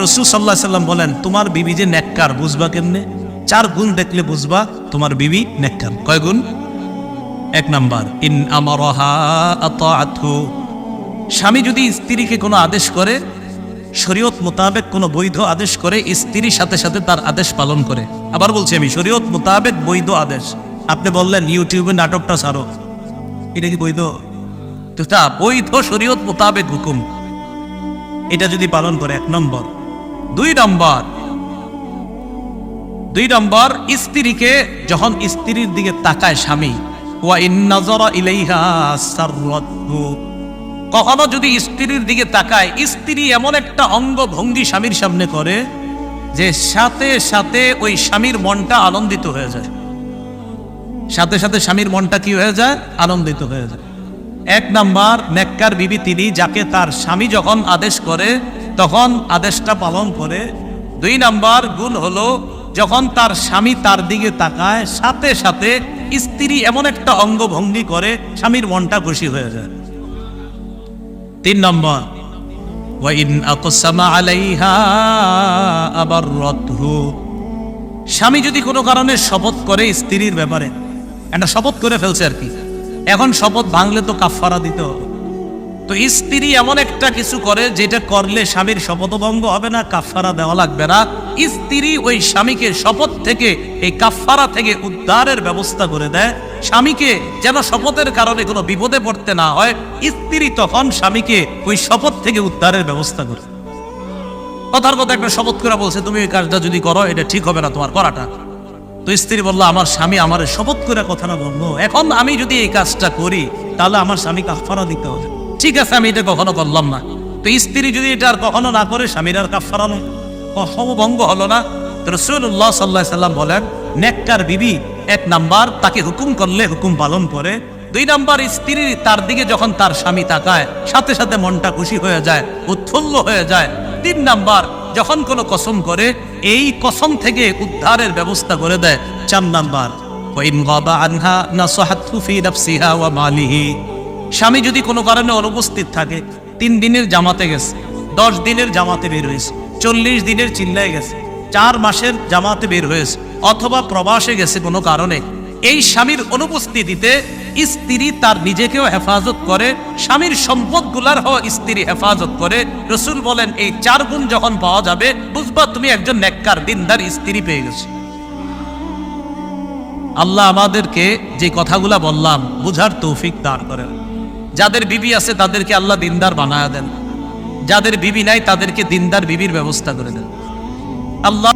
রাসূল সাল্লাল্লাহু আলাইহি সাল্লাম বলেন, তোমার বিবি যে নেককার বুঝবা কেমনে? 4 গুণ দেখলে বুঝবা তোমার বিবি নেককার। কয় গুণ? 1 নাম্বার, ইন আমারাহা আতাআতহু, স্বামী যদি স্ত্রীকে কোনো আদেশ করে, শরীয়ত মোতাবেক কোনো বৈধ আদেশ করে, স্ত্রীর সাথে সাথে তার আদেশ পালন করে। আবার বলছি আমি, শরীয়ত মোতাবেক বৈধ আদেশ। আপনি বললেন ইউটিউবে নাটকটা ছাড়ো, এটা কি বৈধ? তো তা বৈধ শরীয়ত মোতাবেক হুকুম, এটা যদি পালন করে 1 নম্বর। 2 নম্বর, স্ত্রীকে যখন স্ত্রীর দিকে তাকায় স্বামী, ওয়া ইন নাযারা ইলাইহা সাররাতহু, কখনো যদি স্ত্রীর দিকে তাকায়, স্ত্রী এমন একটা অঙ্গ ভঙ্গি স্বামীর সামনে করে যে সাথে সাথে ওই স্বামীর মনটা আনন্দিত হয়ে যায়। সাথে সাথে স্বামীর মনটা কি হয়ে যায়? আনন্দিত হয়ে যায়। 1 নাম্বার, নেককার বিবি তিনি, যাকে তার স্বামী যখন আদেশ করে তখন আদেশটা পালন করে। 2 নাম্বার গুণ হলো, যখন তার স্বামী তার দিকে তাকায় সাথে সাথে স্ত্রী এমন একটা অঙ্গভঙ্গি করে স্বামীর মনটা খুশি হয়ে যায়। 3 নম্বর, ওয়া ইন আকসামা আলাইহা আবাররাতহু, স্বামী যদি কোনো কারণে শপথ করে স্ত্রীর ব্যাপারে, একটা শপথ করে ফেলছে আর কি, এখন শপথ ভাঙলে তো কাফারা দিতে হবে। তো স্ত্রী এমন একটা কিছু করে যেটা করলে স্বামীর শপথভঙ্গ হবে না, কাফারা দেওয়া লাগবে না। স্ত্রী ওই স্বামীকে শপথ থেকে, এই কাফারা থেকে উদ্ধারের ব্যবস্থা করে দেয়, স্বামীকে যেন শপথের কারণে কোনো বিপদে পড়তে না হয়। স্ত্রী তখন স্বামীকে ওই শপথ থেকে উদ্ধারের ব্যবস্থা করে। কথার কথা একটা শপথ করে বলছে, তুমি ওই কাজটা যদি করো এটা ঠিক হবে না তোমার করাটা। তো স্ত্রী বললো, আমার স্বামী আমার শপথ করে কথাটা বললো, এখন আমি যদি এই কাজটা করি তাহলে আমার স্বামী কাফারা দিতে হবে। ঠিক আছে, আমি এটা কখনো করলাম না। তো স্ত্রী যদি এটা আর কখনো না করে, স্বামীর আর কাফারা নেই, ভঙ্গ হলো না। তো রাসূলুল্লাহ সাল্লাল্লাহু আলাইহি সাল্লাম বলেন, নেককার বিবি 1 নাম্বার, তাকে হুকুম করলে হুকুম পালন করে। 2 নাম্বার, স্ত্রী তার দিকে যখন তার স্বামী তাকায় সাথে সাথে মনটা খুশি হয়ে যায়, উৎফুল্ল হয়ে যায়। 3 নাম্বার, যখন কোনো কসম করে এই কসম থেকে উদ্ধারের ব্যবস্থা করে দেয়। 4 নাম্বার, ওয়া ইন গাবা আনহা নাসাহাতহু ফি নাফসিহা ওয়া মালিহি, স্বামী যদি কোনো কারণে অনুপস্থিত থাকে, 3 দিনের জামাতে গেছে, 10 দিনের জামাতে বের হয়েছে, 40 দিনের চিল্লায় গেছে, 4 মাসের জামাতে বের হয়েছে, অথবা প্রবাসে গেছে কোনো কারণে, এই স্বামীর অনুপস্থিতিতে স্ত্রী তার নিজেকেও হেফাজত করে, স্বামীর সম্পদগুলার স্ত্রী হেফাজত করে। রাসূল বলেন, এই 4 গুণ যখন পাওয়া যাবে, বুঝবা তুমি একজন নেককার দিনদার স্ত্রী পেয়ে গেছে। আল্লাহ আমাদেরকে যে কথাগুলা বললাম বুঝার তৌফিক দান করেন। যাদের বিবি আছে তাদেরকে আল্লাহ দিনদার বানায়া দেন, যাদের বিবি নাই তাদেরকে দিনদার বিবির ব্যবস্থা করে দেন। আল্লাহ